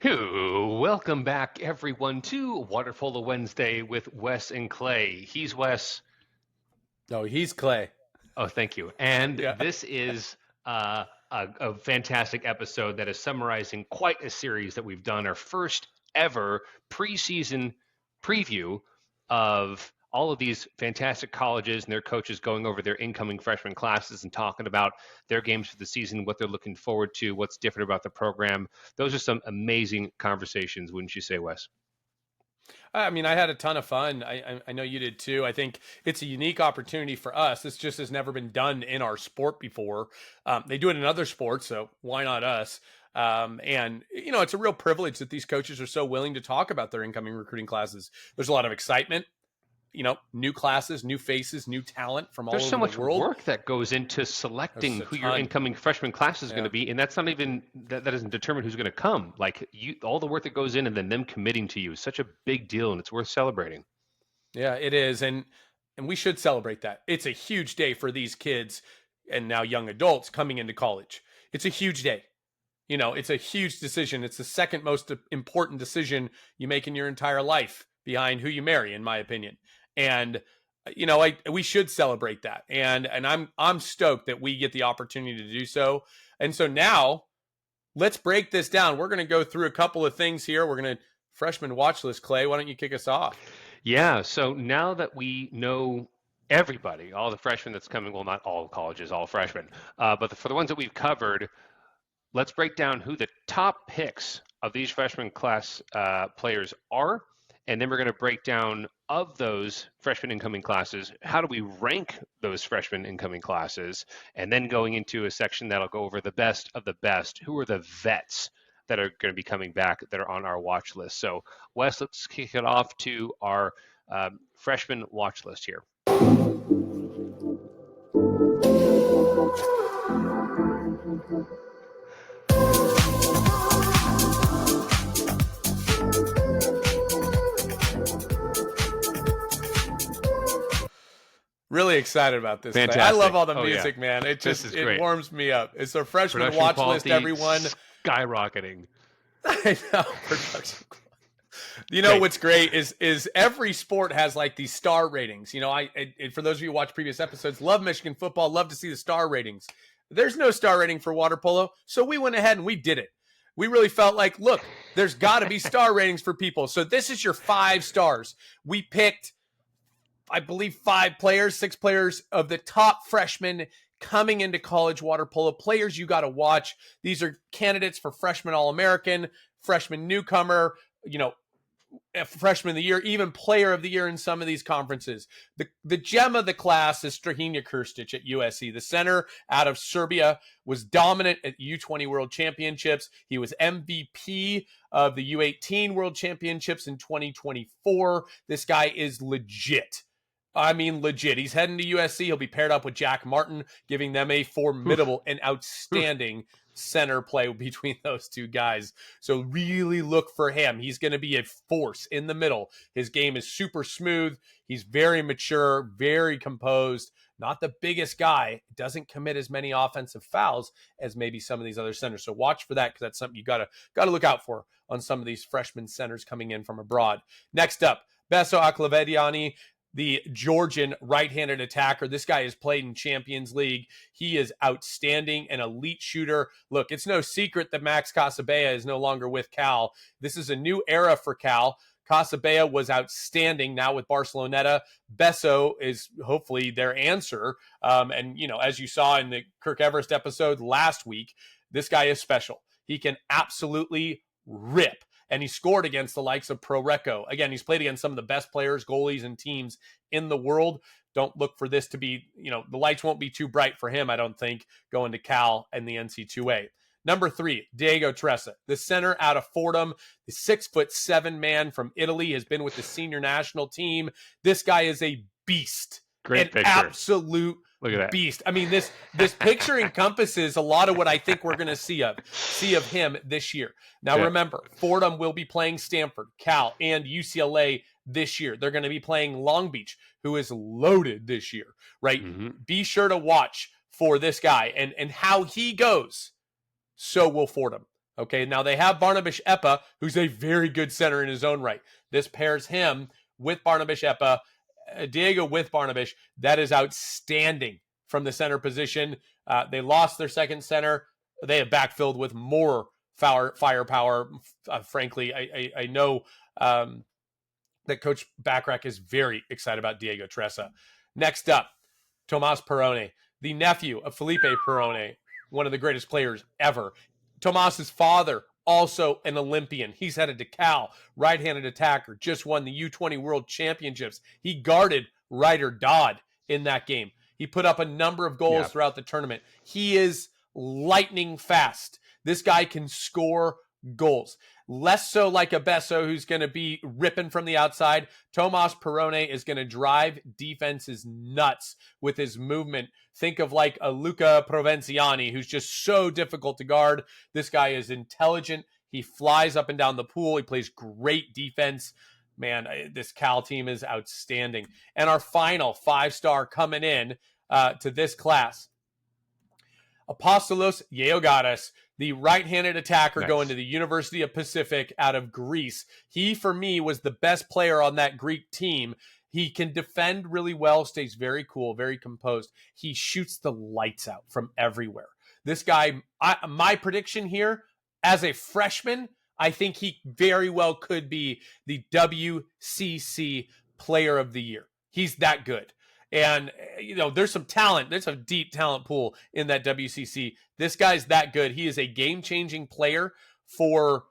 Welcome back, everyone, to Water Polo Wednesday with Wes and Clay. He's Wes. No, he's Clay. Oh, thank you. And Yeah. this is a fantastic episode that is summarizing quite a series that we've done. Our first ever preseason preview of all of these fantastic colleges and their coaches going over their incoming freshman classes and talking about their games for the season, what they're looking forward to, what's different about the program. Those are some amazing conversations, wouldn't you say, Wes? I mean, I had a ton of fun. I know you did too. I think it's a unique opportunity for us. This just has never been done in our sport before. They do it in other sports, so why not us? And it's a real privilege that these coaches are so willing to talk about their incoming recruiting classes. There's a lot of excitement. New classes, new faces, new talent from all There's so over the much world. work that goes into There's selecting a who your ton. incoming freshman class is going Yeah. to be, and that's not even that doesn't determine who's going to come. Like all the work that goes in, and then them committing to you is such a big deal, and it's worth celebrating. Yeah, it is. And we should celebrate that. It's a huge day for these kids and now young adults coming into college. It's a huge day. It's a huge decision. It's the second most important decision you make in your entire life behind who you marry, in my opinion. And we should celebrate that. And I'm stoked that we get the opportunity to do so. And so now let's break this down. We're going to go through a couple of things here. We're going to freshman watch list. Clay, why don't you kick us off? Yeah. So now that we know everybody, all the freshmen that's coming, well, not all colleges, all freshmen, but for the ones that we've covered, let's break down who the top picks of these freshman class players are. And then we're going to break down of those freshman incoming classes, how do we rank those freshman incoming classes? And then going into a section that'll go over the best of the best. Who are the vets that are going to be coming back that are on our watch list? So, Wes, let's kick it off to our freshman watch list here. Really excited about this. Fantastic. I love all the Oh, music, yeah. man. It This just is great. warms me up. It's a freshman Production watch quality list, everyone. skyrocketing. I know. Production. Great. What's great is every sport has like these star ratings. For those of you who watch previous episodes, love Michigan football, love to see the star ratings. There's no star rating for water polo, so we went ahead and we did it. We really felt like, look, there's got to be star ratings for people. So this is your 5 stars. We picked, I believe, 6 players of the top freshmen coming into college water polo, players you got to watch. These are candidates for freshman All-American, freshman newcomer, freshman of the year, even player of the year in some of these conferences. The gem of the class is Strahinja Krstić at USC. The center out of Serbia was dominant at U20 World Championships. He was MVP of the U18 World Championships in 2024. This guy is legit. I mean, legit. He's heading to USC. He'll be paired up with Jack Martin, giving them a formidable and outstanding center play between those two guys. So really look for him. He's going to be a force in the middle. His game is super smooth. He's very mature, very composed. Not the biggest guy. Doesn't commit as many offensive fouls as maybe some of these other centers. So watch for that, because that's something you gotta look out for on some of these freshman centers coming in from abroad. Next up, Beso Aklavediani, the Georgian right-handed attacker. This guy has played in Champions League. He is outstanding, an elite shooter. Look, it's no secret that Max Casabella is no longer with Cal. This is a new era for Cal. Casabella was outstanding. Now with Barceloneta, Beso is hopefully their answer. As you saw in the Kirk Everest episode last week, this guy is special. He can absolutely rip. And he scored against the likes of Pro Recco. Again, he's played against some of the best players, goalies, and teams in the world. Don't look for this to be, the lights won't be too bright for him, I don't think, going to Cal and the NC2A. Number 3, Diego Tressa, the center out of Fordham, the 6'7" man from Italy, has been with the senior national team. This guy is a beast. Great picture. Absolute Look at that beast. I mean, this picture encompasses a lot of what I think we're going to see of him this year. Now, Remember, Fordham will be playing Stanford, Cal, and UCLA this year. They're going to be playing Long Beach, who is loaded this year, right? Mm-hmm. Be sure to watch for this guy and how he goes. So will Fordham. Okay, now they have Barnabas Epa, who's a very good center in his own right. This pairs him with Barnabas Epa, Diego with Barnabas. That is outstanding from the center position. They lost their second center. They have backfilled with more firepower. Frankly, I know that Coach Backrack is very excited about Diego Tressa. Next up, Tomas Perrone, the nephew of Felipe Perrone, one of the greatest players ever. Tomas's father, also an Olympian. He's headed to Cal, right-handed attacker, just won the U20 World Championships. He guarded Ryder Dodd in that game. He put up a number of goals throughout the tournament. He is lightning fast. This guy can score goals. Less so like a Besso who's going to be ripping from the outside. Tomas Perrone is going to drive defenses nuts with his movement. Think of like a Luca Provenciani who's just so difficult to guard. This guy is intelligent. He flies up and down the pool. He plays great defense. Man, this Cal team is outstanding. And our final 5-star coming in to this class, Apostolos Georgaras, the right-handed attacker going to the University of Pacific out of Greece. He, for me, was the best player on that Greek team. He can defend really well, stays very cool, very composed. He shoots the lights out from everywhere. This guy, my prediction here, as a freshman, I think he very well could be the WCC Player of the Year. He's that good. And, there's some talent. There's a deep talent pool in that WCC. This guy's that good. He is a game-changing player for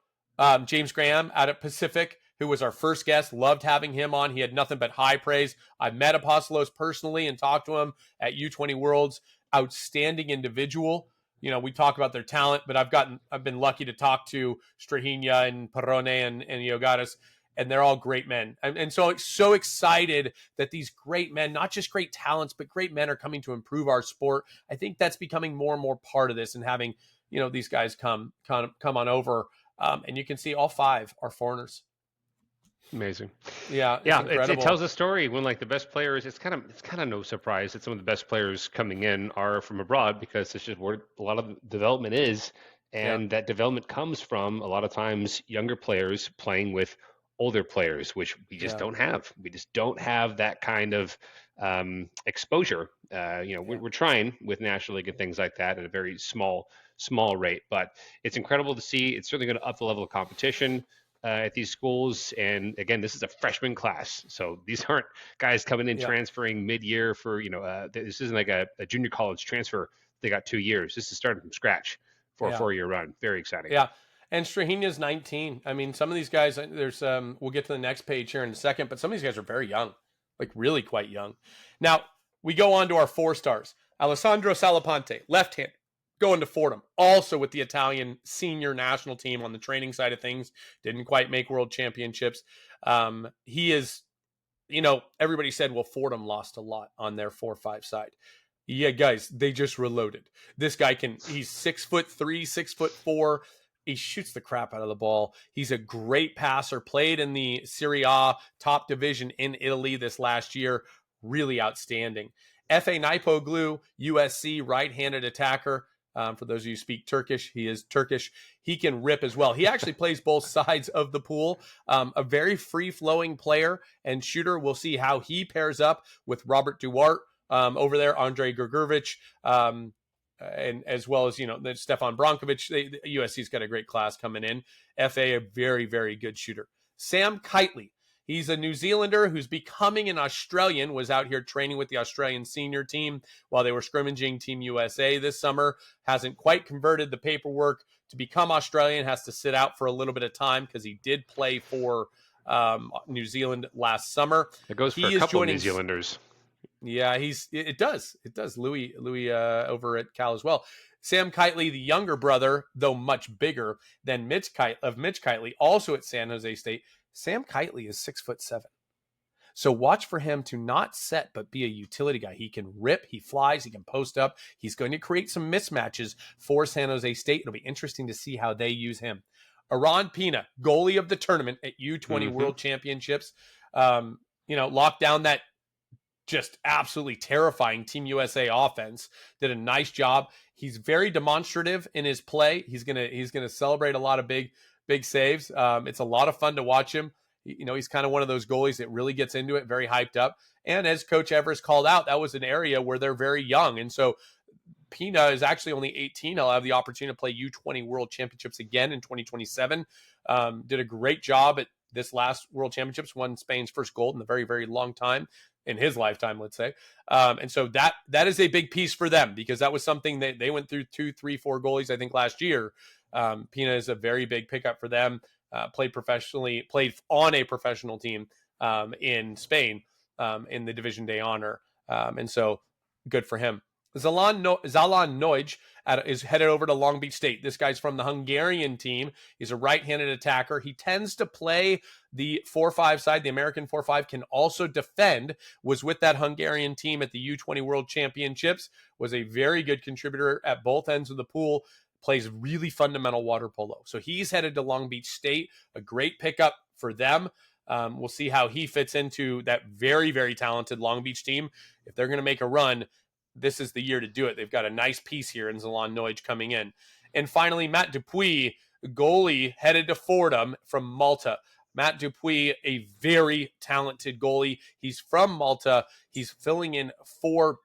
James Graham out at Pacific, who was our first guest. Loved having him on. He had nothing but high praise. I met Apostolos personally and talked to him at U20 Worlds. Outstanding individual. We talk about their talent, but I've been lucky to talk to Strahinja and Perrone and Georgaras. And they're all great men. And so excited that these great men, not just great talents, but great men are coming to improve our sport. I think that's becoming more and more part of this and having, these guys come on over. And you can see all 5 are foreigners. Amazing. Yeah. It tells a story when like the best players, it's kind of no surprise that some of the best players coming in are from abroad because it's just where a lot of development is. And that development comes from a lot of times younger players playing with older players, which we just don't have. We just don't have that kind of exposure. We're trying with National League and things like that at a very small rate, but it's incredible to see. It's certainly going to up the level of competition at these schools. And again, this is a freshman class, so these aren't guys coming in transferring mid-year for this isn't like a junior college transfer. They got 2 years. This is starting from scratch for a 4-year run. Very exciting. Yeah. And Strahinja's 19. I mean, some of these guys, there's we'll get to the next page here in a second, but some of these guys are very young, like really quite young. Now, we go on to our 4 stars. Alessandro Salapante, left hand, going to Fordham, also with the Italian senior national team on the training side of things. Didn't quite make world championships. He is, everybody said, well, Fordham lost a lot on their 4-5 side. Yeah, guys, they just reloaded. This guy he's 6'3", 6'4". He shoots the crap out of the ball. He's a great passer, played in the Serie A top division in Italy this last year. Really outstanding. Efe Naipoğlu, USC, right-handed attacker. For those of you who speak Turkish, he is Turkish. He can rip as well. He actually plays both sides of the pool. A very free-flowing player and shooter. We'll see how he pairs up with Robert Duarte over there, Andre Grgovic, and as well as, Stefan Brankovic. USC's got a great class coming in. FA, a very, very good shooter. Sam Kitely. He's a New Zealander who's becoming an Australian, was out here training with the Australian senior team while they were scrimmaging Team USA this summer. Hasn't quite converted the paperwork to become Australian, has to sit out for a little bit of time because he did play for New Zealand last summer. It goes for a couple of New Zealanders. Yeah, it does. Louis over at Cal as well. Sam Kitely, the younger brother, though much bigger than Mitch Kitely, also at San Jose State. Sam Kitely is 6'7". So watch for him to not set, but be a utility guy. He can rip, he flies, he can post up. He's going to create some mismatches for San Jose State. It'll be interesting to see how they use him. Aran Pina, goalie of the tournament at U20 World Championships. Locked down that just absolutely terrifying Team USA offense. Did a nice job. He's very demonstrative in his play. He's gonna celebrate a lot of big saves. It's a lot of fun to watch him. He's kind of one of those goalies that really gets into it, very hyped up. And as Coach Evers called out, that was an area where they're very young. And so Pina is actually only 18. He'll have the opportunity to play U20 World Championships again in 2027. Did a great job at this last World Championships, won Spain's first gold in a very, very long time in his lifetime, let's say. And so that is a big piece for them, because that was something that they went through 2, 3, 4 goalies, I think, last year. Pina is a very big pickup for them. Played professionally, played on a professional team in Spain in the Division Day honor. And so good for him. Zalan Noj is headed over to Long Beach State. This guy's from the Hungarian team. He's a right-handed attacker. He tends to play the 4-5 side. The American 4-5 can also defend. Was with that Hungarian team at the U20 World Championships. Was a very good contributor at both ends of the pool. Plays really fundamental water polo. So he's headed to Long Beach State. A great pickup for them. We'll see how he fits into that very, very talented Long Beach team. If they're going to make a run, this is the year to do it. They've got a nice piece here in Zalan Noj coming in. And finally, Matt Dupuis, goalie, headed to Fordham from Malta. Matt Dupuis, a very talented goalie. He's from Malta. He's filling in for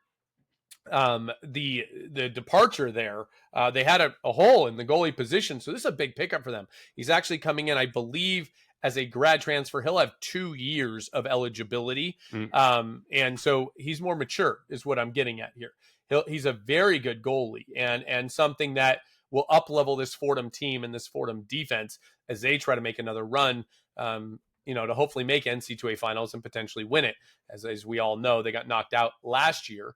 the departure there. They had a hole in the goalie position, so this is a big pickup for them. He's actually coming in, I believe, as a grad transfer. He'll have 2 years of eligibility. And so he's more mature is what I'm getting at here. He's a very good goalie and something that will up-level this Fordham team and this Fordham defense as they try to make another run, to hopefully make NCAA finals and potentially win it. As we all know, they got knocked out last year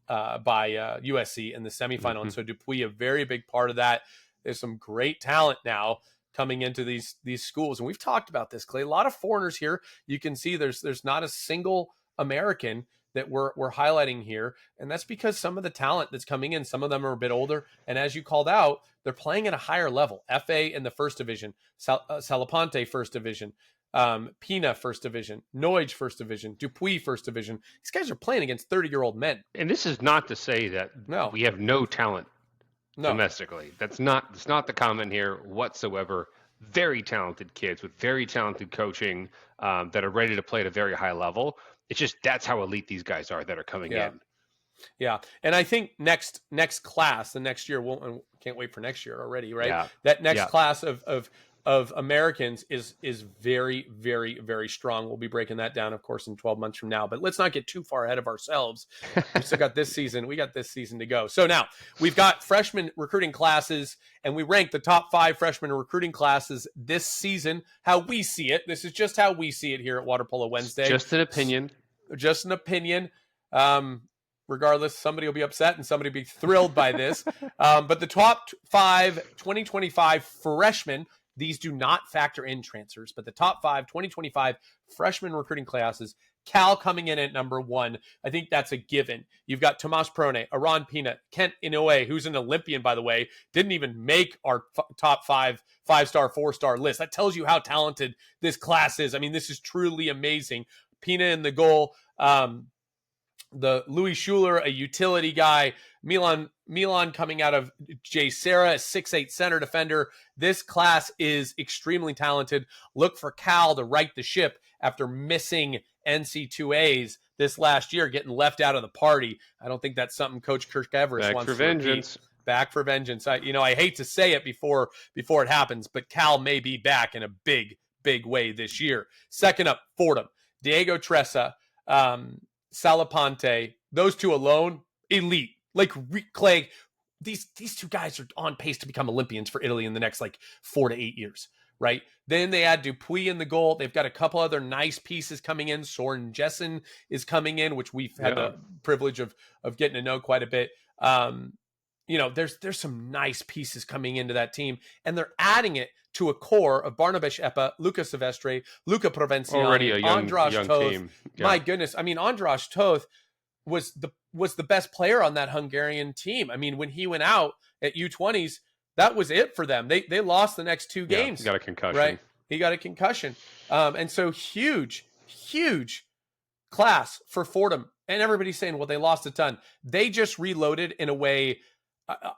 by USC in the semifinal. And so Dupuis, a very big part of that. There's some great talent now coming into these schools. And we've talked about this, Clay. A lot of foreigners here. You can see there's not a single American that we're highlighting here. And that's because some of the talent that's coming in, some of them are a bit older. And as you called out, they're playing at a higher level. FA in the first division, Salapante first division, Pina first division, Noj first division, Dupuis first division. These guys are playing against 30-year-old men. And this is not to say that we have no talent domestically. That's not the comment here whatsoever. Very talented kids with very talented coaching that are ready to play at a very high level. It's just that's how elite these guys are that are coming in. Yeah, and I think next class, the next year, can't wait for next year already, right? Yeah. That next class of Americans is very, very, very strong. We'll be breaking that down, of course, in 12 months from now. But let's not get too far ahead of ourselves. We still got this season. We got this season to go. So now we've got freshman recruiting classes, and we rank the top 5 freshman recruiting classes this season. How we see it. This is just how we see it here at Water Polo Wednesday. Just an opinion. Just an opinion. Regardless, somebody will be upset and somebody will be thrilled by this. But the top 5 2025 freshmen, these do not factor in transfers, but the top 5 2025 freshman recruiting classes, Cal coming in at number 1. I think that's a given. You've got Tomas Prone, Aron Pina, Kent Inoue, who's an Olympian, by the way, didn't even make our top 5-star, 4-star list. That tells you how talented this class is. I mean, this is truly amazing. Pina in the goal. The Louis Schuler, a utility guy. Milan coming out of J. Sarah, a 6'8" center defender. This class is extremely talented. Look for Cal to right the ship after missing NC2As this last year, getting left out of the party. I don't think that's something Coach Kirk Everest wants to repeat. Back for vengeance. I hate to say it before it happens, but Cal may be back in a big, big way this year. Second up, Fordham. Diego Tressa, Salapante, those two alone, elite. Like Clay, these 2 guys are on pace to become Olympians for Italy in the next 4 to 8 years, right? Then they add Dupuis in the goal. They've got a couple other nice pieces coming in. Soren Jessen is coming in, which we've had the privilege of getting to know quite a bit. There's some nice pieces coming into that team, and they're adding it to a core of Barnabas Epa, Luca Silvestre, Luca Provenciani, already a young Toth. team. Yeah. My goodness. I mean, Andras Toth was the best player on that Hungarian team. I mean, when he went out at U20s, that was it for them. They lost the next 2 games. He got a concussion. Right? He got a concussion. And so huge class for Fordham, and everybody's saying, well, they lost a ton. They just reloaded in a way.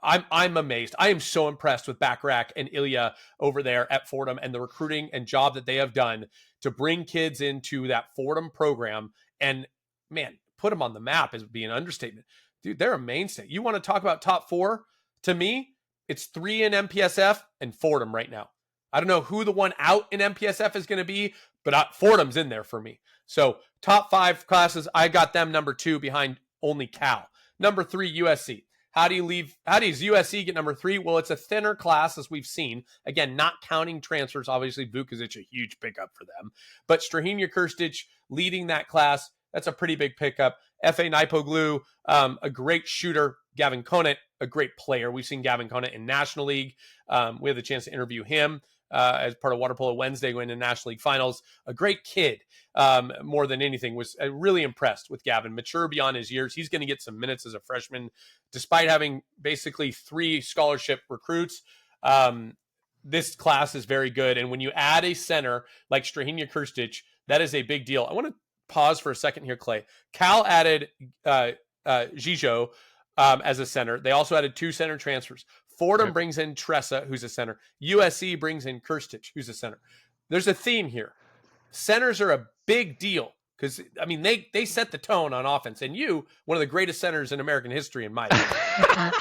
I'm amazed. I am so impressed with Backrack and Ilya over there at Fordham and the recruiting and job that they have done to bring kids into that Fordham program. And man, put them on the map is be an understatement. Dude, they're a mainstay. You want to talk about top 4? To me, it's 3 in MPSF and Fordham right now. I don't know who the one out in MPSF is going to be, but Fordham's in there for me. So top 5 classes, I got them number 2 behind only Cal. Number 3, USC. How does USC get number 3? Well, it's a thinner class, as we've seen. Again, not counting transfers. Obviously, Vukovic, a huge pickup for them. But Strahinja Krstić leading that class, that's a pretty big pickup. F.A. Nipoglu, a great shooter. Gavin Conant, a great player. We've seen Gavin Conant in National League. We had the chance to interview him as part of Water Polo Wednesday going to National League Finals. A great kid, more than anything. Was really impressed with Gavin. Mature beyond his years. He's going to get some minutes as a freshman, despite having basically 3 scholarship recruits. This class is very good. And when you add a center like Strahinja Krstić, that is a big deal. I want to pause for a second here, Clay. Cal added Gijo as a center. They also added 2 center transfers. Fordham brings in Tressa, who's a center. USC brings in Krstić, who's a center. There's a theme here. Centers are a big deal because, I mean, they set the tone on offense. And one of the greatest centers in American history, in my opinion.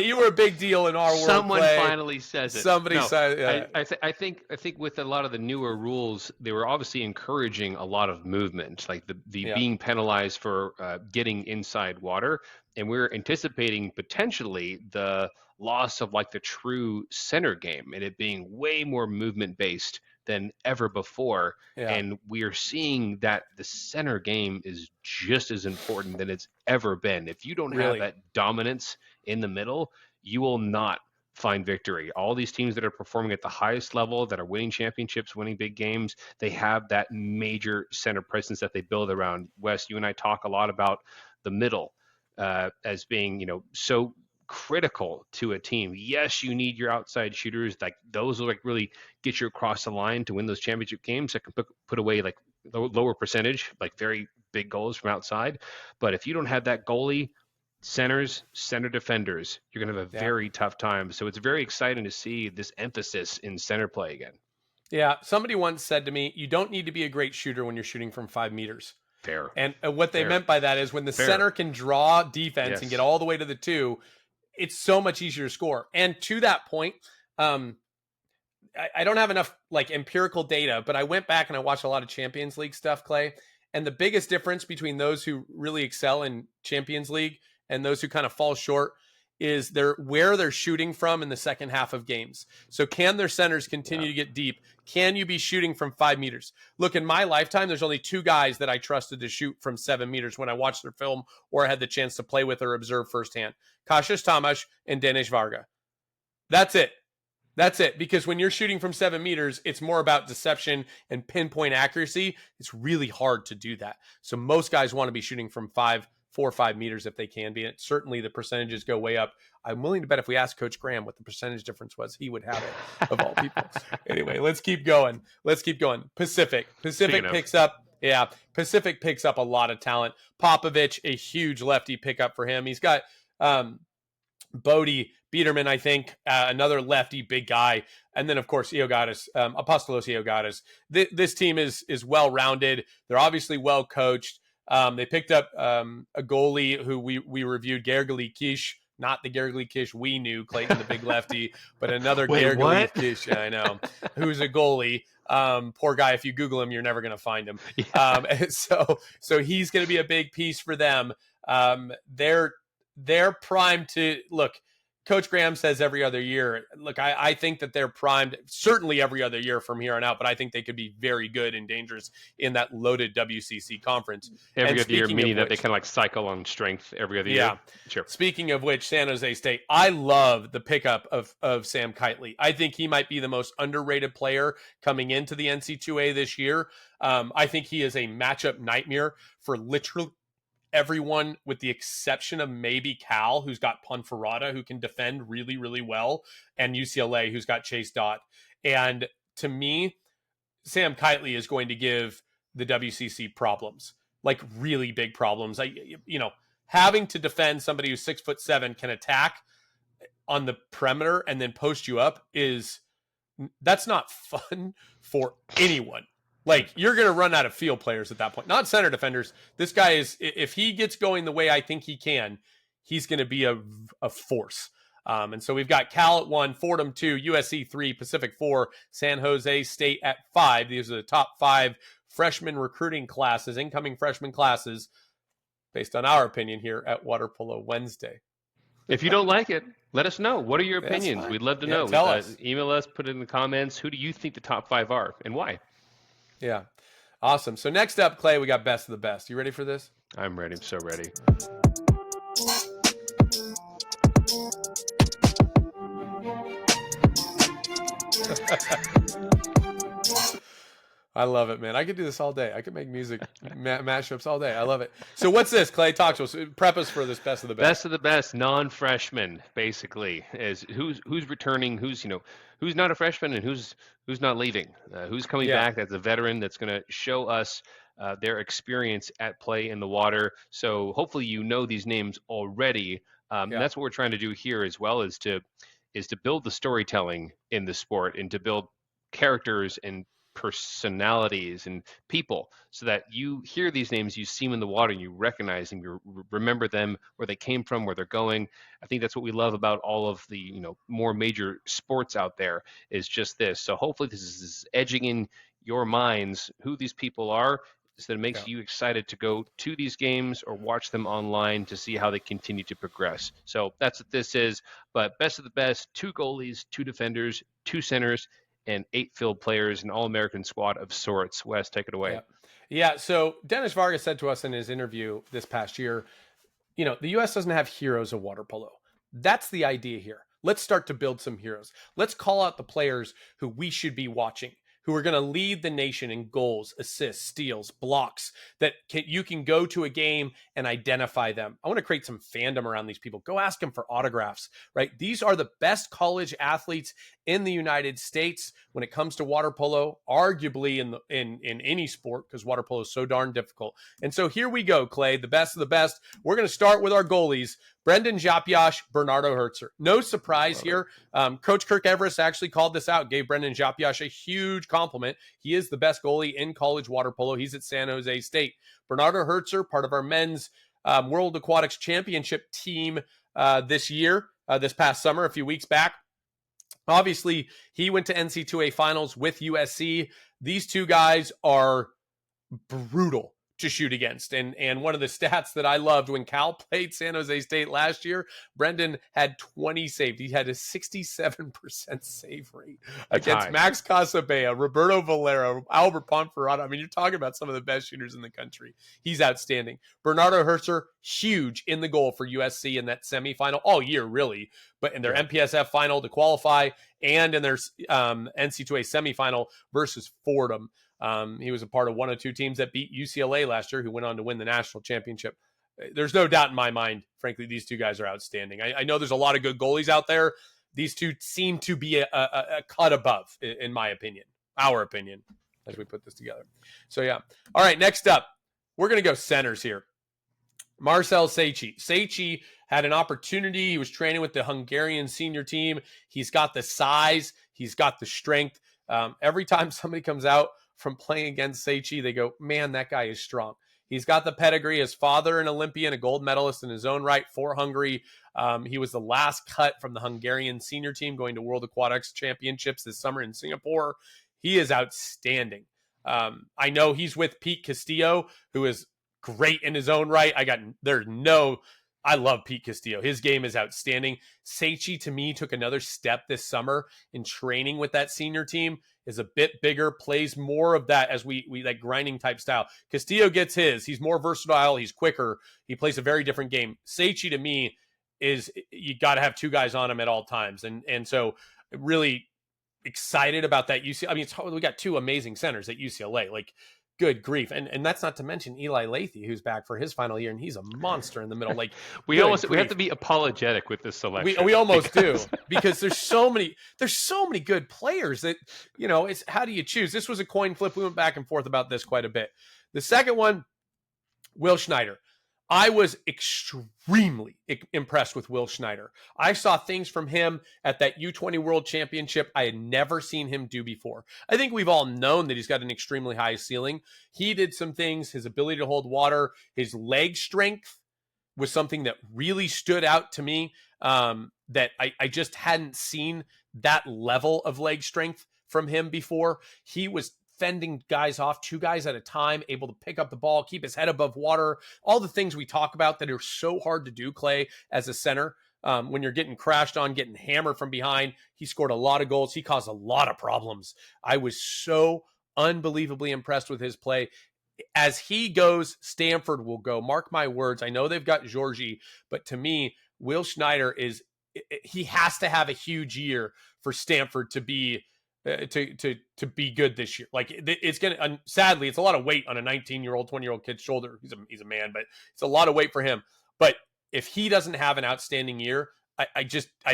You were a big deal in our world. Someone Clay. Finally says it. Somebody said. I think with a lot of the newer rules, they were obviously encouraging a lot of movement, like the being penalized for getting inside water, and we're anticipating potentially the loss of like the true center game and it being way more movement based than ever before. Yeah. And we are seeing that the center game is just as important than it's ever been. If you don't have that dominance in the middle, you will not find victory. All these teams that are performing at the highest level, that are winning championships, winning big games, they have that major center presence that they build around. Wes, you and I talk a lot about the middle as being, so critical to a team. Yes, you need your outside shooters. Like those will like really get you across the line to win those championship games that can put away like lower percentage, like very big goals from outside. But if you don't have that goalie, centers, center defenders, you're going to have a very tough time. So it's very exciting to see this emphasis in center play again. Yeah. Somebody once said to me, you don't need to be a great shooter when you're shooting from 5 meters. Fair. And what they meant by that is when the center can draw defense and get all the way to the 2, it's so much easier to score. And to that point, I don't have enough like empirical data, but I went back and I watched a lot of Champions League stuff, Clay. And the biggest difference between those who really excel in Champions League and those who kind of fall short is where they're shooting from in the second half of games. So can their centers continue to get deep? Can you be shooting from 5 meters? Look, in my lifetime, there's only 2 guys that I trusted to shoot from 7 meters when I watched their film or I had the chance to play with or observe firsthand. Kasis Tomasz and Denis Varga. That's it. That's it. Because when you're shooting from 7 meters, it's more about deception and pinpoint accuracy. It's really hard to do that. So most guys want to be shooting from 4 or 5 meters if they can be. And certainly the percentages go way up. I'm willing to bet if we asked Coach Graham what the percentage difference was, he would have it of all people. Anyway, let's keep going. Pacific picks up. Yeah, Pacific picks up a lot of talent. Popovich, a huge lefty pickup for him. He's got Bodie Biederman, I think, another lefty, big guy. And then, of course, Apostolos Iogadis. This team is well-rounded. They're obviously well-coached. They picked up a goalie who we reviewed, Gergely Kish, not the Gergely Kish we knew, Clayton, the big lefty, but another Gergely Kish, I know, who's a goalie. Poor guy, if you Google him, you're never going to find him. Yeah. So he's going to be a big piece for them. They're primed to look. Coach Graham says every other year. Look, I think that they're primed certainly every other year from here on out, but I think they could be very good and dangerous in that loaded WCC conference. Every other year, meaning that they kind of like cycle on strength every other year. Yeah, sure. Speaking of which, San Jose State, I love the pickup of Sam Kitely. I think he might be the most underrated player coming into the NC2A this year. I think he is a matchup nightmare for literally everyone with the exception of maybe Cal, who's got Ponferrada, who can defend really, really well, and UCLA, who's got Chase Dott. And to me, Sam Kitely is going to give the WCC problems, like really big problems. Having to defend somebody who's 6'7" can attack on the perimeter and then post you up that's not fun for anyone. Like, you're going to run out of field players at that point, not center defenders. This guy if he gets going the way I think he can, he's going to be a force. And so we've got Cal at 1, Fordham 2, USC 3, Pacific 4, San Jose State at 5. These are the top 5 freshman recruiting classes, incoming freshman classes, based on our opinion here at Water Polo Wednesday. If you don't like it, let us know. What are your opinions? We'd love to know. Tell us. Email us, put it in the comments. Who do you think the top 5 are and why? Yeah. Awesome. So next up, Clay, we got best of the best. You ready for this? I'm ready. I'm so ready. I love it, man. I could do this all day. I could make music mashups all day. I love it. So what's this, Clay? Talk to us. Prep us for this best of the best. Best of the best, non-freshmen, basically, is who's returning, who's not a freshman, and who's not leaving, who's coming back. That's a veteran that's going to show us their experience at play in the water. So hopefully you know these names already. And that's what we're trying to do here as well, is to build the storytelling in the sport and to build characters and personalities and people, so that you hear these names, you see them in the water, and you recognize them, you remember them, where they came from, where they're going. I think that's what we love about all of the more major sports out there, is just this. So hopefully this is edging in your minds who these people are, so that it makes you excited to go to these games or watch them online to see how they continue to progress. So that's what this is. But best of the best, 2 goalies, 2 defenders, 2 centers, and 8 field players, an all-American squad of sorts. Wes, take it away. Yeah. So Dennis Vargas said to us in his interview this past year, the U.S. doesn't have heroes of water polo. That's the idea here. Let's start to build some heroes. Let's call out the players who we should be watching, who are going to lead the nation in goals, assists, steals, blocks, that you can go to a game and identify them. I want to create some fandom around these people. Go ask them for autographs, right? These are the best college athletes in the United States when it comes to water polo, arguably in any sport, because water polo is so darn difficult. And so here we go, Clay, the best of the best. We're going to start with our goalies, Brendan Japiash, Bernardo Herzer. No surprise here. Coach Kirk Everest actually called this out, gave Brendan Japiash a huge compliment. He is the best goalie in college water polo. He's at San Jose State. Bernardo Herzer, part of our men's World Aquatics Championship team this past summer, a few weeks back. Obviously, he went to NCAA finals with USC. These 2 guys are brutal to shoot against. And one of the stats that I loved, when Cal played San Jose State last year, Brendan had 20 saved. He had a 67% save rate against Max Casabella, Roberto Valera, Albert Ponferrada. I mean, you're talking about some of the best shooters in the country. He's outstanding. Bernardo Herzer, huge in the goal for USC in that semifinal all year, really, but in their MPSF final to qualify and in their NCAA semifinal versus Fordham. He was a part of one of 2 teams that beat UCLA last year, who went on to win the national championship. There's no doubt in my mind, frankly, these 2 guys are outstanding. I know there's a lot of good goalies out there. These 2 seem to be a cut above, in my opinion, our opinion, as we put this together. So, yeah. All right, next up, we're going to go centers here. Marcel Seichi. Seichi had an opportunity. He was training with the Hungarian senior team. He's got the size. He's got the strength. Every time somebody comes out from playing against Seichi, they go, man, that guy is strong. He's got the pedigree. His father, an Olympian, a gold medalist in his own right for Hungary. He was the last cut from the Hungarian senior team going to World Aquatics Championships this summer in Singapore. He is outstanding. I know he's with Pete Castillo, who is great in his own right. I love Pete Castillo. His game is outstanding. Seichi, to me, took another step this summer in training with that senior team, is a bit bigger, plays more of that as we like grinding type style. Castillo gets his. He's more versatile. He's quicker. He plays a very different game. Seichi, to me, is you got to have 2 guys on him at all times. And so really excited about that. I mean, we got 2 amazing centers at UCLA. Like, good grief. And that's not to mention Eli Lathy, who's back for his final year, and he's a monster in the middle. Like, we good have grief. to be apologetic with this selection. We almost do, because there's so many good players that, it's how do you choose? This was a coin flip. We went back and forth about this quite a bit. The second one, Will Schneider. I was extremely impressed with Will Schneider. I saw things from him at that U20 World Championship I had never seen him do before. I think we've all known that he's got an extremely high ceiling. He did some things, his ability to hold water, his leg strength was something that really stood out to me, that I just hadn't seen that level of leg strength from him before. He was fending guys off, two guys at a time, able to pick up the ball, keep his head above water, all the things we talk about that are so hard to do, Clay, as a center. When you're getting crashed on, getting hammered from behind, he scored a lot of goals. He caused a lot of problems. I was so unbelievably impressed with his play. As he goes, Stanford will go. Mark my words. I know they've got Georgie, but to me, Will Schneider he has to have a huge year for Stanford to be to be good this year. Like, it's gonna, sadly, it's a lot of weight on a 19-year-old, 20-year-old kid's shoulder. He's a man, but it's a lot of weight for him. But if he doesn't have an outstanding year, I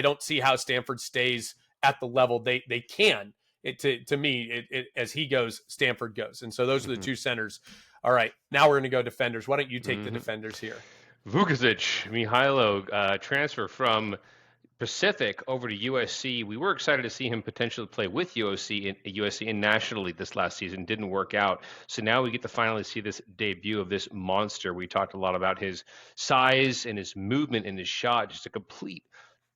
don't see how Stanford stays at the level they can. To me, as he goes, Stanford goes. And so those are the two centers. All right, now we're going to go defenders. Why don't you take the defenders here? Vukacic, Mihailo, transfer from Pacific over to USC. We were excited to see him potentially play with USC in National League this last season. Didn't work out. So now we get to finally see this debut of this monster. We talked a lot about his size and his movement and his shot, just a complete,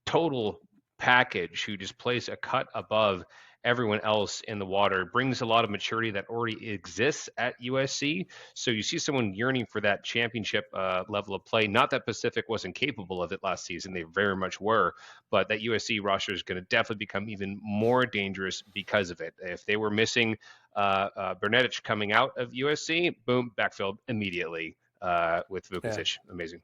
total package who just plays a cut above everyone else in the water, brings a lot of maturity that already exists at USC. So you see someone yearning for that championship level of play. Not that Pacific wasn't capable of it last season. They very much were. But that USC roster is going to definitely become even more dangerous because of it. If they were missing Bernetich coming out of USC, boom, backfilled immediately with Vukacic. Yeah. Amazing.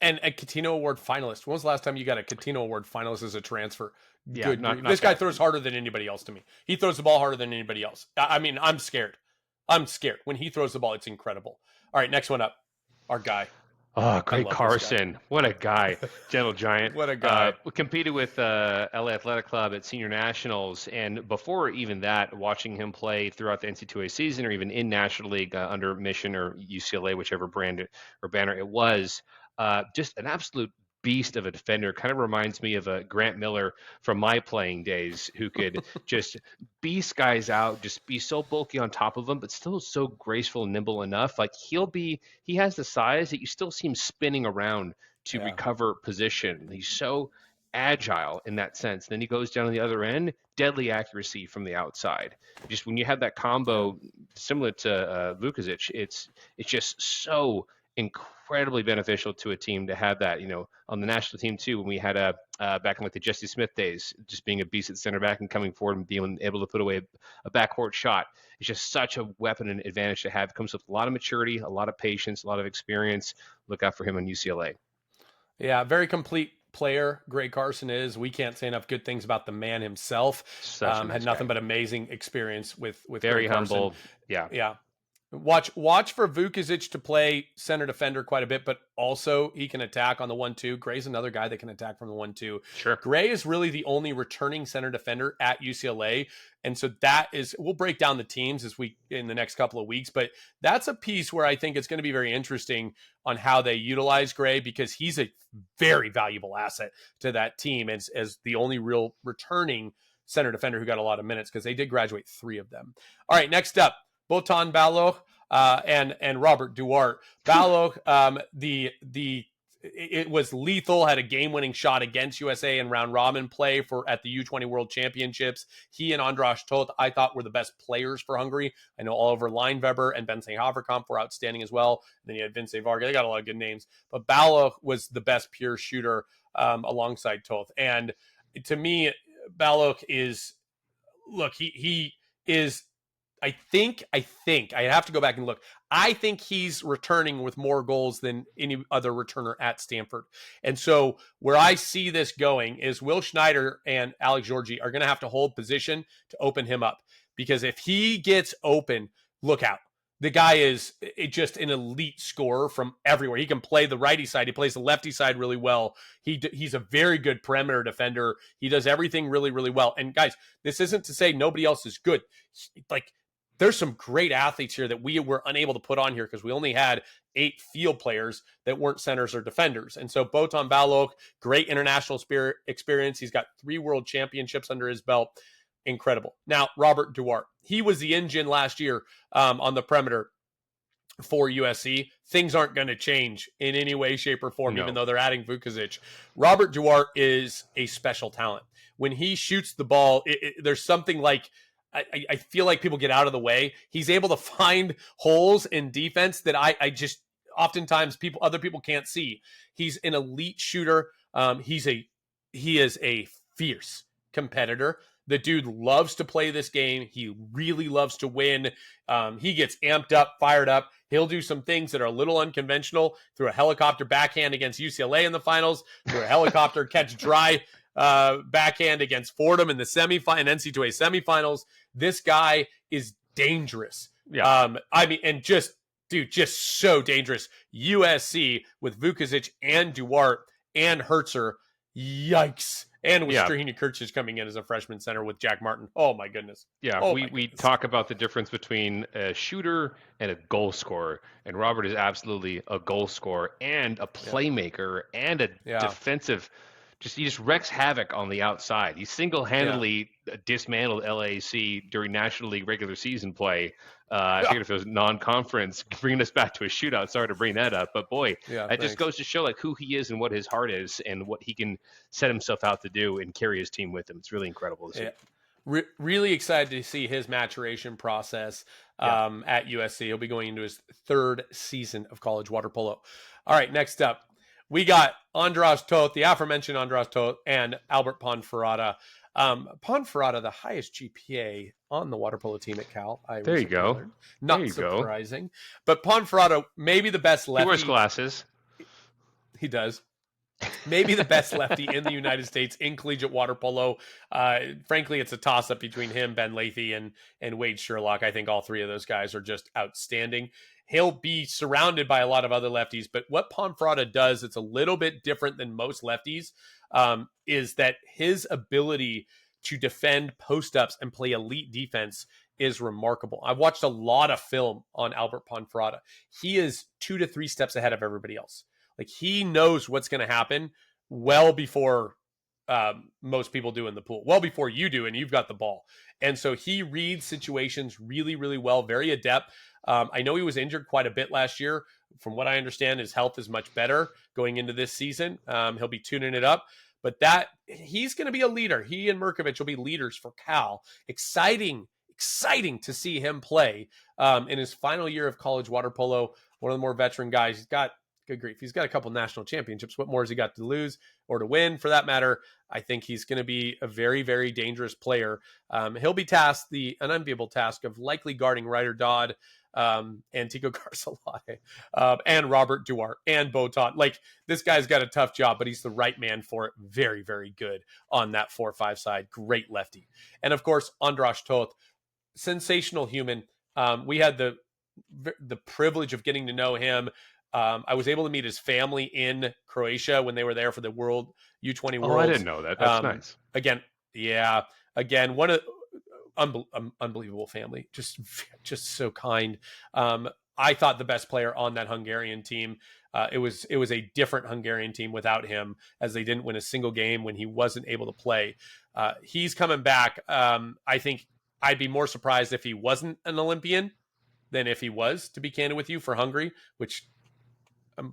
And a Catino Award finalist. When was the last time you got a Catino Award finalist as a transfer? Yeah, Good. This guy throws harder than anybody else to me. He throws the ball harder than anybody else. I mean, I'm scared. When he throws the ball, it's incredible. All right, next one up. Our guy. Oh, Greg Carson. What a guy. Gentle Giant. What a guy. Competed with LA Athletic Club at Senior Nationals. And before even that, watching him play throughout the NCAA season or even in National League under Mission or UCLA, whichever brand or banner it was, just an absolute beast of a defender. Kind of reminds me of a Grant Miller from my playing days, who could just beast guys out, just be so bulky on top of them, but still so graceful and nimble enough. Like, he has the size that you still see him spinning around to recover position. He's so agile in that sense. Then he goes down on the other end, deadly accuracy from the outside. Just when you have that combo similar to Vukacic, it's just so incredibly beneficial to a team to have that, on the national team too, when we had back in like the Jesse Smith days, just being a beast at center back and coming forward and being able to put away a backcourt shot. It's just such a weapon and advantage to have. It comes with a lot of maturity, a lot of patience, a lot of experience. Look out for him on UCLA. Yeah, very complete player Greg Carson is. We can't say enough good things about the man himself. Had nothing but amazing experience with very Greg humble. Carson. Yeah. Watch for Vukacic to play center defender quite a bit, but also he can attack on the 1-2. Gray's another guy that can attack from the 1-2. Sure. Gray is really the only returning center defender at UCLA. And so we'll break down the teams in the next couple of weeks, but that's a piece where I think it's going to be very interesting on how they utilize Gray, because he's a very valuable asset to that team as the only real returning center defender who got a lot of minutes, because they did graduate 3 of them. All right, next up, Botan Baloch and Robert Duarte. Baloch, it was lethal, had a game-winning shot against USA in round robin play at the U20 World Championships. He and Andras Toth, I thought, were the best players for Hungary. I know Oliver Leinweber and Bence Haverkamp were outstanding as well. And then you had Vince Varga. They got a lot of good names. But Baloch was the best pure shooter alongside Toth. And to me, Baloch is, he is, I think I have to go back and look. I think he's returning with more goals than any other returner at Stanford. And so where I see this going is Will Schneider and Alex Georgie are going to have to hold position to open him up, because if he gets open, look out. The guy is just an elite scorer from everywhere. He can play the righty side. He plays the lefty side really well. He's a very good perimeter defender. He does everything really, really well. And guys, this isn't to say nobody else is good. Like, there's some great athletes here that we were unable to put on here because we only had 8 field players that weren't centers or defenders. And so Botan Balok, great international experience. He's got 3 world championships under his belt. Incredible. Now, Robert Duarte, he was the engine last year on the perimeter for USC. Things aren't going to change in any way, shape, or form, even though they're adding Vukovic. Robert Duarte is a special talent. When he shoots the ball, there's something like, I feel like people get out of the way. He's able to find holes in defense that I just oftentimes other people can't see. He's an elite shooter. He is a fierce competitor. The dude loves to play this game. He really loves to win. He gets amped up, fired up. He'll do some things that are a little unconventional, through a helicopter backhand against UCLA in the finals, through a helicopter catch dry backhand against Fordham in the NCAA semifinals. This guy is dangerous. Yeah. I mean, and just so dangerous. USC with Vukovic and Duarte and Hertzer. Yikes. And with Strahina Kirchich coming in as a freshman center with Jack Martin. Oh, my goodness. Yeah, we talk about the difference between a shooter and a goal scorer. And Robert is absolutely a goal scorer and a playmaker and a defensive. He just wrecks havoc on the outside. He single-handedly dismantled LAC during National League regular season play. I figured if it was non-conference, bringing us back to a shootout. Sorry to bring that up, but boy, that just goes to show like who he is and what his heart is and what he can set himself out to do and carry his team with him. It's really incredible to see. Really excited to see his maturation process at USC. He'll be going into his 3rd season of college water polo. All right, next up, we got Andras Toth, the aforementioned Andras Toth, and Albert Ponferrada. Ponferrada, the highest GPA on the water polo team at Cal. There you go. Not surprising. But Ponferrada, maybe the best lefty. He wears glasses. He does. Maybe the best lefty in the United States in collegiate water polo. Frankly, it's a toss-up between him, Ben Lathy, and Wade Sherlock. I think all 3 of those guys are just outstanding. He'll be surrounded by a lot of other lefties, but what Ponferrada does, it's a little bit different than most lefties, is that his ability to defend post-ups and play elite defense is remarkable. I've watched a lot of film on Albert Ponferrada. He is 2 to 3 steps ahead of everybody else. Like, he knows what's going to happen well before most people do in the pool, well before you do, and you've got the ball. And so he reads situations really, really well, very adept. I know he was injured quite a bit last year. From what I understand, his health is much better going into this season. He'll be tuning it up, but he's going to be a leader. He and Mirkovic will be leaders for Cal. Exciting to see him play in his final year of college water polo. One of the more veteran guys. He's got, good grief, he's got a couple national championships. What more has he got to lose or to win, for that matter? I think he's going to be a very, very dangerous player. He'll be tasked the unenviable task of likely guarding Ryder Dodd, Antico Garcelade, and Robert Duarte and Botan. Like, this guy's got a tough job, but he's the right man for it. Very, very good on that 4-5 side. Great lefty. And of course, Andras Toth, sensational human. We had the privilege of getting to know him. I was able to meet his family in Croatia when they were there for the World U20 Worlds. Oh, I didn't know that. That's nice. Again, one of unbelievable family, just so kind. I thought the best player on that Hungarian team. It was a different Hungarian team without him, as they didn't win a single game when he wasn't able to play. He's coming back. I think I'd be more surprised if he wasn't an Olympian than if he was, to be candid with you, for Hungary, which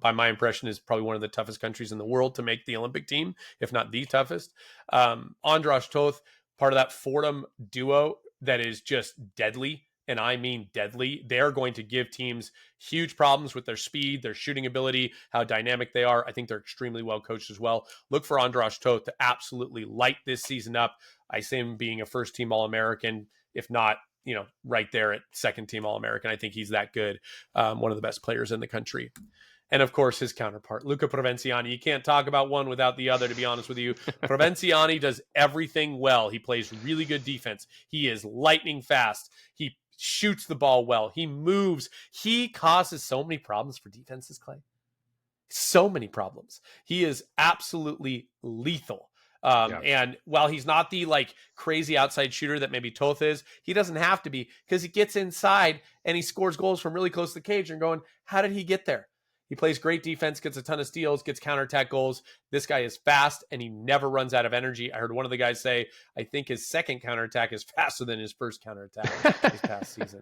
by my impression is probably one of the toughest countries in the world to make the Olympic team, if not the toughest. Andras Toth, part of that Fordham duo that is just deadly, and I mean deadly. They're going to give teams huge problems with their speed, their shooting ability, how dynamic they are. I think they're extremely well coached as well. Look for Andras Toth to absolutely light this season up. I see him being a first-team All-American, if not, right there at second-team All-American. I think he's that good, one of the best players in the country. And of course, his counterpart, Luca Provenciani. You can't talk about one without the other, to be honest with you. Provenciani does everything well. He plays really good defense. He is lightning fast. He shoots the ball well. He moves. He causes so many problems for defenses, Clay. So many problems. He is absolutely lethal. Yeah. And while he's not the like crazy outside shooter that maybe Toth is, he doesn't have to be, because he gets inside and he scores goals from really close to the cage and going, how did he get there? He plays great defense, gets a ton of steals, gets counterattack goals. This guy is fast and he never runs out of energy. I heard one of the guys say, I think his second counterattack is faster than his first counterattack this past season.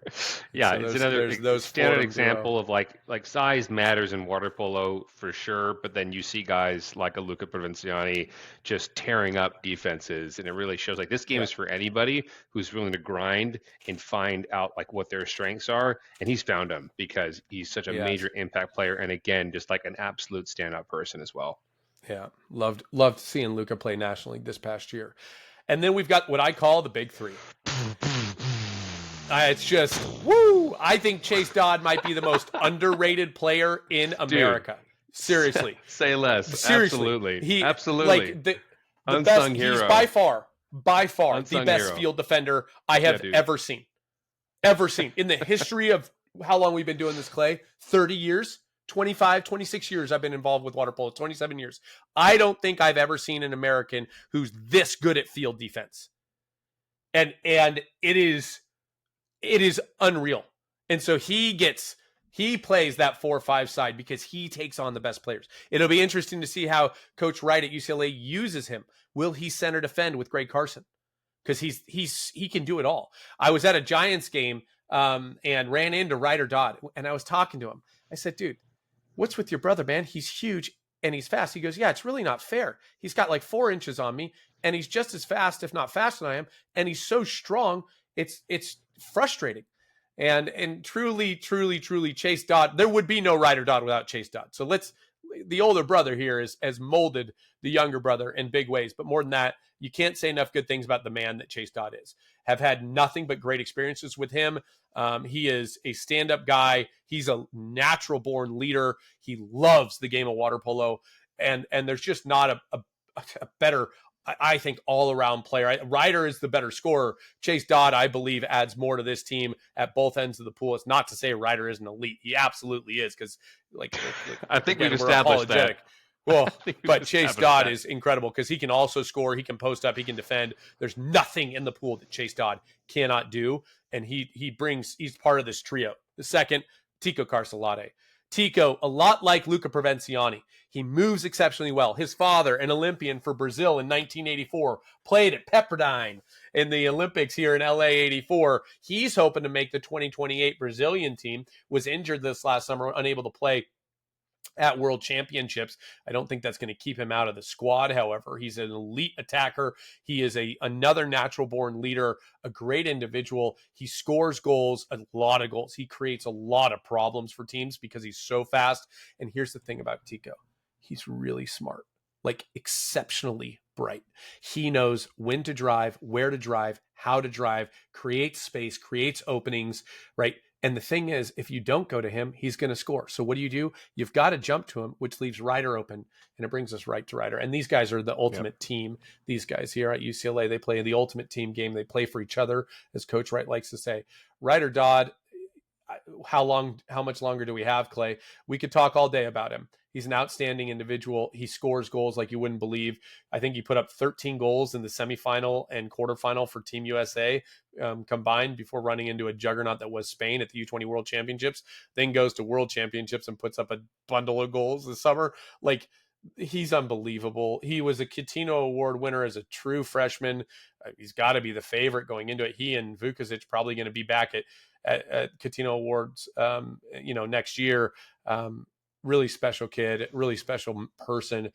Yeah, So it's another those standard four in a row. example of like size matters in water polo for sure, but then you see guys like a Luca Provinciani just tearing up defenses, and it really shows like this game Yeah. is for anybody who's willing to grind and find out like what their strengths are, and he's found them because he's such a Yes. major impact player, and again, just like an absolute standout person as well. Yeah, loved seeing Luca play National League this past year. And then we've got what I call the big three. It's just woo! I think Chase Dodd might be the most underrated player in Dude, America. Seriously, say less. seriously, Absolutely, he absolutely. like the best. Unsung He's hero. by far the Unsung best hero. field defender I Yeah, have dude. ever seen in the history of how long we've been doing this, Clay. 30 years. 25, 26 years I've been involved with water polo, 27 years. I don't think I've ever seen an American who's this good at field defense. And it is unreal. And so he plays that 4-5 side because he takes on the best players. It'll be interesting to see how Coach Wright at UCLA uses him. Will he center defend with Greg Carson? Because he can do it all. I was at a Giants game and ran into Ryder Dodd, and I was talking to him. I said, dude, what's with your brother, man? He's huge and he's fast. He goes, yeah, it's really not fair. He's got like 4 inches on me and he's just as fast, if not faster than I am. And he's so strong. It's frustrating. And truly Chase Dodd, there would be no Ryder Dodd without Chase Dodd. So the older brother here has molded the younger brother in big ways. But more than that, you can't say enough good things about the man that Chase Dodd is. Have had nothing but great experiences with him. He is a stand-up guy. He's a natural-born leader. He loves the game of water polo, and there's just not a better, I think, all-around player. Ryder is the better scorer. Chase Dodd, I believe, adds more to this team at both ends of the pool. It's not to say Ryder isn't elite. He absolutely is, because I think again, we've we're established apologetic. that. Well, but Chase established Dodd that. is incredible because he can also score. He can post up. He can defend. There's nothing in the pool that Chase Dodd cannot do. And he's part of this trio. The second, Tico Carcelade. Tico, a lot like Luca Provinciani. He moves exceptionally well. His father, an Olympian for Brazil in 1984, played at Pepperdine in the Olympics here in LA 84. He's hoping to make the 2028 Brazilian team. Was injured this last summer, unable to play at World Championships. I don't think that's going to keep him out of the squad. However, he's an elite attacker. He is another natural-born leader, a great individual. He scores goals, a lot of goals. He creates a lot of problems for teams because he's so fast. And here's the thing about Tico. He's really smart, like exceptionally bright. He knows when to drive, where to drive, how to drive, creates space, creates openings, right? And the thing is, if you don't go to him, he's going to score. So what do? You've got to jump to him, which leaves Ryder open, and it brings us right to Ryder. And these guys are the ultimate team. These guys here at UCLA, they play the ultimate team game. They play for each other, as Coach Wright likes to say. Ryder Dodd, how much longer do we have, Clay? We could talk all day about him. He's an outstanding individual. He scores goals like you wouldn't believe. I think he put up 13 goals in the semifinal and quarterfinal for Team USA combined before running into a juggernaut that was Spain at the U20 World Championships, then goes to World Championships and puts up a bundle of goals this summer. Like, he's unbelievable. He was a Catino Award winner as a true freshman. He's got to be the favorite going into it. He and Vukovic probably going to be back at Catino Awards, next year. Really special kid, really special person.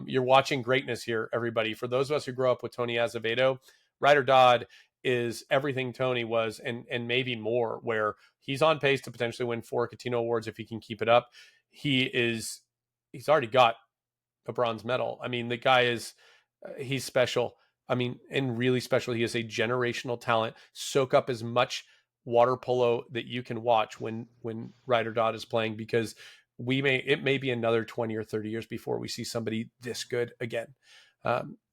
You're watching greatness here, everybody. For those of us who grew up with Tony Azevedo, Ryder Dodd is everything Tony was, and maybe more, where he's on pace to potentially win 4 Catino Awards if he can keep it up. He's already got a bronze medal. I mean, the guy he's special. I mean, and really special. He is a generational talent. Soak up as much water polo that you can watch when Ryder Dodd is playing, because it may be another 20 or 30 years before we see somebody this good again.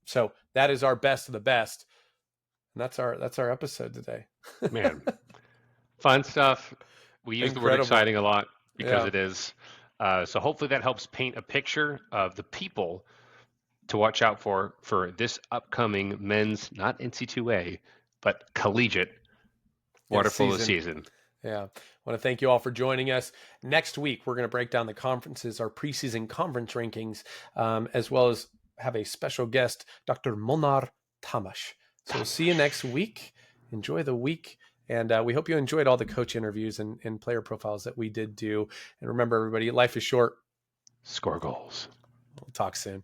So that is our best of the best. And that's our episode today. Man, Fun stuff. We use the word Incredible. exciting a lot because Yeah. it is. So hopefully that helps paint a picture of the people to watch out for this upcoming men's, not NC2A, but collegiate Yeah. water polo Season. season. Yeah. I want to thank you all for joining us. Next week, we're going to break down the conferences, our preseason conference rankings, as well as have a special guest, Dr. Molnar Tamash. So we'll see you next week. Enjoy the week. And we hope you enjoyed all the coach interviews and player profiles that we did do. And remember, everybody, life is short. Score goals. We'll talk soon.